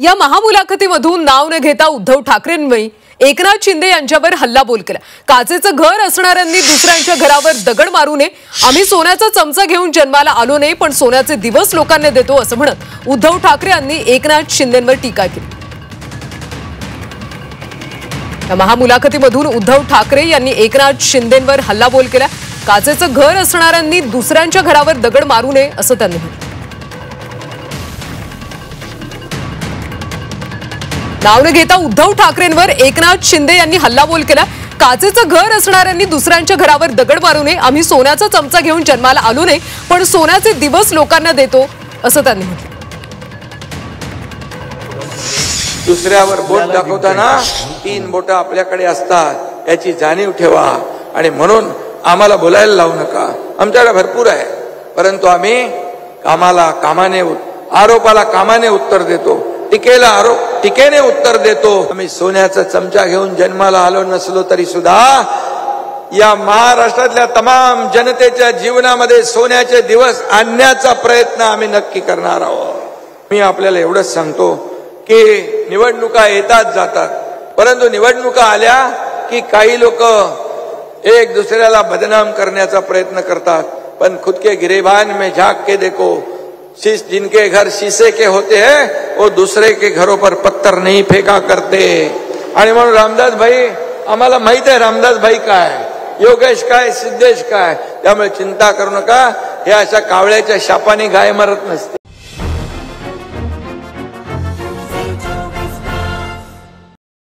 या महामुलाखतीमधून नाव न घेता उद्धव ठाकरेंनी एकनाथ शिंदे यांच्यावर हल्लाबोल केला। काचेचं घर असणाऱ्यांनी दुसऱ्यांच्या घरावर दगड मारू नये, आम्ही सोन्याचा चमचा घेऊन जन्माला आलो नाही पण सोन्याचे दिवस लोकांना देतो असं म्हणत उद्धव ठाकरे यांनी एकनाथ शिंदेंवर टीका केली। या महामुलाखतीमधून उद्धव ठाकरे यांनी एकनाथ शिंदेंवर हल्लाबोल केला। काचेचं घर असणाऱ्यांनी दुसऱ्यांच्या घरावर दगड मारू नये असं त्यांनी म्हटलं। नाव न घेता उद्धव ठाकरेंवर एकनाथ शिंदे यांनी हल्लाबोल केला। काचेचं घर असणाऱ्यांनी दुसऱ्यांच्या घरावर दगड मारू नये, आम्ही सोन्याचा चमचा घेऊन जन्माला आलो नाही पण सोन्याचे दिवस लोकांना देतो असं त्यांनी म्हटलं। दुसऱ्यावर बोट दाखवताना 3 बोटं आपल्याकडे असतात याची जाणीव ठेवा आणि म्हणून आम्हाला बोलायला लावू नका। आमच्याकडे भरपूर आहे परंतु आम्ही कामाला कामाने, आरोपाला कामाने उत्तर देतो, टीकेला टीकेने उत्तर देतो। आम्ही सोन्याचा चमचा घेऊन जन्माला आलो नसलो तरी सुद्धा या महाराष्ट्रातल्या तमाम जनतेच्या जीवनामध्ये सोन्याचे दिवस आणण्याचा प्रयत्न आम्ही नक्की करणार आहोत। मी आपल्याला एवढंच सांगतो की निवडणुका येतात जातात परंतु निवडणुका आल्या की काही लोक एक दूसऱ्याला बदनाम करण्याचा प्रयत्न करतात, पण खुद के गिरेबान में झांक के देखो, जिनके घर शीशे के होते हैं वो दूसरे के घरों पर पत्थर नहीं फेंका करते। आणि म्हणून रामदास भाई, आम्हाला माहित आहे रामदास भाई काय, योगेश काय, सिद्धेश काय, त्यामुळे चिंता करू नका। हे अशा कावळ्याच्या शापाने गाय मरत नसते।